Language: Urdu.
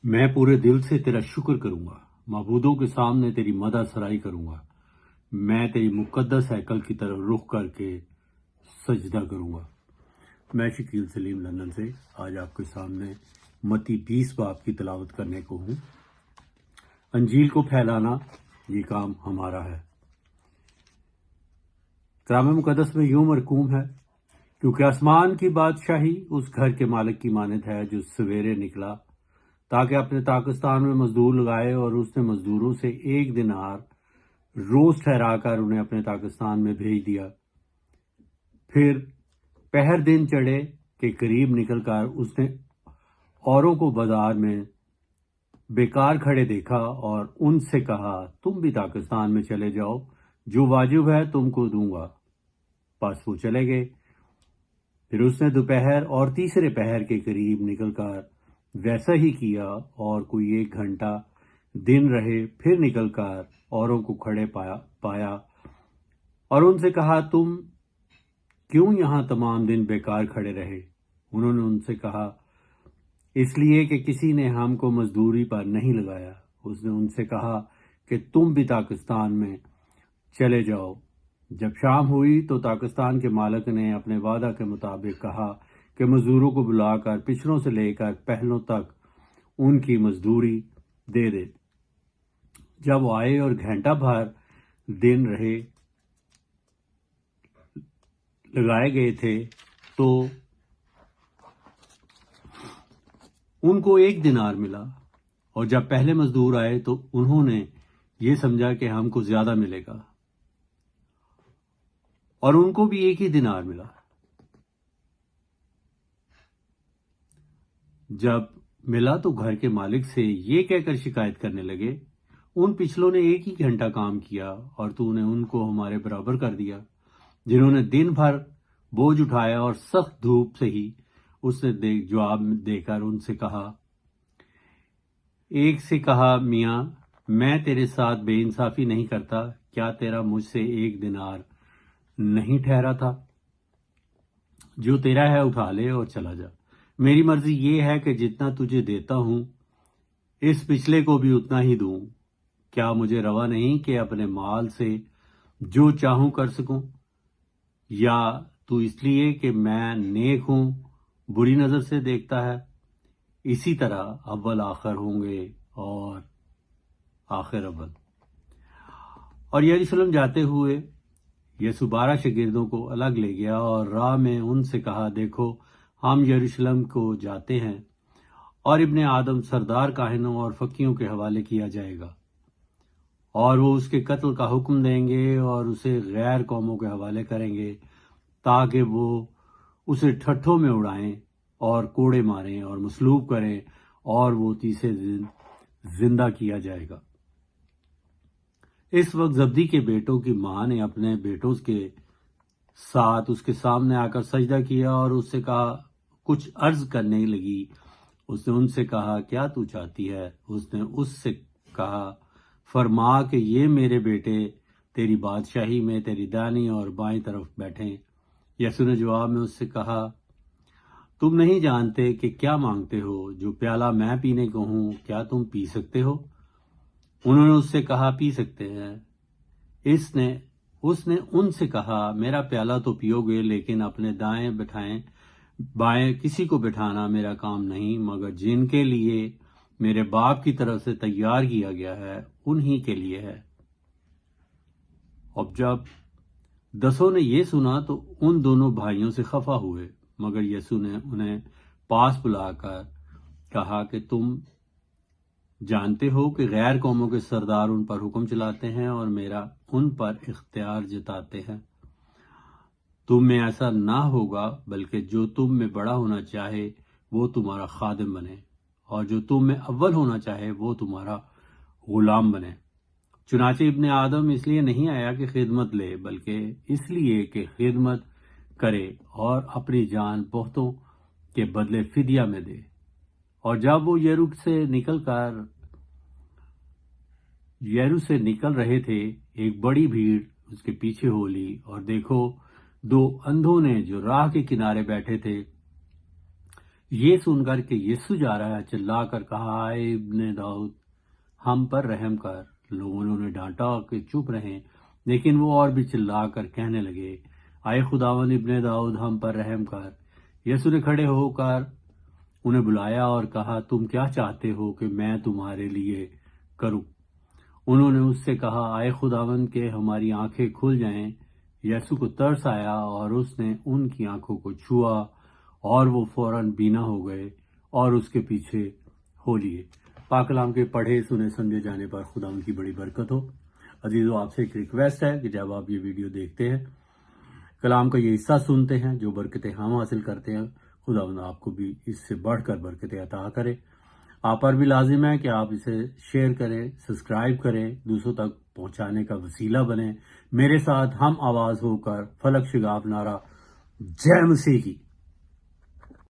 میں پورے دل سے تیرا شکر کروں گا، معبودوں کے سامنے تیری مدح سرائی کروں گا۔ میں تیری مقدس ہیکل کی طرف رخ کر کے سجدہ کروں گا۔ میں شکیل سلیم لندن سے آج آپ کے سامنے متی 20 باب کی تلاوت کرنے کو ہوں۔ انجیل کو پھیلانا یہ کام ہمارا ہے۔ کلام مقدس میں یوں مرقوم ہے، کیونکہ آسمان کی بادشاہی اس گھر کے مالک کی مانند ہے جو سویرے نکلا تاکہ اپنے تاکستان میں مزدور لگائے، اور اس نے مزدوروں سے 1 دینار روز ٹھہرا کر انہیں اپنے تاکستان میں بھیج دیا۔ پھر پہر دن چڑھے کے قریب نکل کر اس نے اوروں کو بازار میں بیکار کھڑے دیکھا اور ان سے کہا، تم بھی تاکستان میں چلے جاؤ، جو واجب ہے تم کو دوں گا۔ پس وہ چلے گئے۔ پھر اس نے دوپہر اور تیسرے پہر کے قریب نکل کر ویسا ہی کیا، اور کوئی 1 گھنٹہ دن رہے، پھر نکل کر اوروں کو کھڑے پایا اور ان سے کہا، تم کیوں یہاں تمام دن بیکار کھڑے رہے؟ انہوں نے ان سے کہا، اس لیے کہ کسی نے ہم کو مزدوری پر نہیں لگایا۔ اس نے ان سے کہا کہ تم بھی تاکستان میں چلے جاؤ۔ جب شام ہوئی تو تاکستان کے مالک نے اپنے وعدہ کے مطابق کہا کہ مزدوروں کو بلا کر پچھلوں سے لے کر پہلوں تک ان کی مزدوری دے دے۔ جب وہ آئے اور گھنٹہ بھر دن رہے لگائے گئے تھے تو ان کو 1 دینار ملا، اور جب پہلے مزدور آئے تو انہوں نے یہ سمجھا کہ ہم کو زیادہ ملے گا، اور ان کو بھی 1 ہی دینار ملا۔ جب ملا تو گھر کے مالک سے یہ کہہ کر شکایت کرنے لگے، ان پچھلوں نے 1 ہی گھنٹہ کام کیا اور تو نے ان کو ہمارے برابر کر دیا، جنہوں نے دن بھر بوجھ اٹھایا اور سخت دھوپ سے ہی۔ اس نے جواب دے کر ان سے کہا، ایک سے کہا، میاں میں تیرے ساتھ بے انصافی نہیں کرتا، کیا تیرا مجھ سے 1 دینار نہیں ٹھہرا تھا؟ جو تیرا ہے اٹھا لے اور چلا جا۔ میری مرضی یہ ہے کہ جتنا تجھے دیتا ہوں اس پچھلے کو بھی اتنا ہی دوں۔ کیا مجھے روا نہیں کہ اپنے مال سے جو چاہوں کر سکوں؟ یا تو اس لیے کہ میں نیک ہوں بری نظر سے دیکھتا ہے؟ اسی طرح اول آخر ہوں گے اور آخر اول۔ اور یروشلم جاتے ہوئے یسوع 12 شاگردوں کو الگ لے گیا اور راہ میں ان سے کہا، دیکھو ہم یروشلم کو جاتے ہیں، اور ابن آدم سردار کاہنوں اور فقیوں کے حوالے کیا جائے گا، اور وہ اس کے قتل کا حکم دیں گے اور اسے غیر قوموں کے حوالے کریں گے، تاکہ وہ اسے ٹھٹھوں میں اڑائیں اور کوڑے ماریں اور مصلوب کریں، اور وہ تیسرے دن زندہ کیا جائے گا۔ اس وقت زبدی کے بیٹوں کی ماں نے اپنے بیٹوں کے ساتھ اس کے سامنے آ کر سجدہ کیا اور اس سے کہا، کچھ عرض کرنے لگی۔ اس نے ان سے کہا، کیا تو چاہتی ہے؟ اس نے اس سے کہا، فرما کہ یہ میرے بیٹے تیری بادشاہی میں تیری دائیں اور بائیں طرف بیٹھیں۔ یسوع نے جواب میں اس سے کہا، تم نہیں جانتے کہ کیا مانگتے ہو؟ جو پیالہ میں پینے کو ہوں کیا تم پی سکتے ہو؟ انہوں نے اس سے کہا، پی سکتے ہیں۔ اس نے ان سے کہا، میرا پیالہ تو پیو گے، لیکن اپنے دائیں بائیں کسی کو بٹھانا میرا کام نہیں، مگر جن کے لیے میرے باپ کی طرف سے تیار کیا گیا ہے انہی کے لیے ہے۔ اب جب 10 نے یہ سنا تو ان دونوں بھائیوں سے خفا ہوئے، مگر یسوع نے انہیں پاس بلا کر کہا کہ تم جانتے ہو کہ غیر قوموں کے سردار ان پر حکم چلاتے ہیں اور میرا ان پر اختیار جتاتے ہیں۔ تم میں ایسا نہ ہوگا، بلکہ جو تم میں بڑا ہونا چاہے وہ تمہارا خادم بنے، اور جو تم میں اول ہونا چاہے وہ تمہارا غلام بنے۔ چنانچہ ابن آدم اس لیے نہیں آیا کہ خدمت لے، بلکہ اس لیے کہ خدمت کرے اور اپنی جان بہتوں کے بدلے فدیہ میں دے۔ اور جب وہ یریحو سے نکل رہے تھے، ایک بڑی بھیڑ اس کے پیچھے ہو لی، اور دیکھو 2 اندھوں نے جو راہ کے کنارے بیٹھے تھے یہ سن کر کہ یسوع جا رہا ہے چلا کر کہا اے ابن داؤد ہم پر رحم کر۔ لوگوں نے انہیں ڈانٹا کہ چپ رہیں، لیکن وہ اور بھی چلا کر کہنے لگے اے خداوند ابن داؤد ہم پر رحم کر۔ یسوع نے کھڑے ہو کر انہیں بلایا اور کہا تم کیا چاہتے ہو کہ میں تمہارے لیے کروں؟ انہوں نے اس سے کہا اے خداوند کہ ہماری آنکھیں کھل جائیں۔ یسوع کو ترس آیا اور اس نے ان کی آنکھوں کو چھوا اور وہ فوراً بینا ہو گئے اور اس کے پیچھے ہو لیے۔ پاک کلام کے پڑھے سنے سمجھے جانے پر خداوند کی بڑی برکت ہو۔ عزیزو، آپ سے ایک ریکویسٹ ہے کہ جب آپ یہ ویڈیو دیکھتے ہیں، کلام کا یہ حصہ سنتے ہیں، جو برکتیں ہم حاصل کرتے ہیں، خداوند آپ کو بھی اس سے بڑھ کر برکتیں عطا کرے۔ آپ پر بھی لازم ہے کہ آپ اسے شیئر کریں، سبسکرائب کریں، دوسروں تک پہنچانے کا وسیلہ بنیں۔ میرے ساتھ ہم آواز ہو کر فلک شگاف نعرہ جے مسیح کی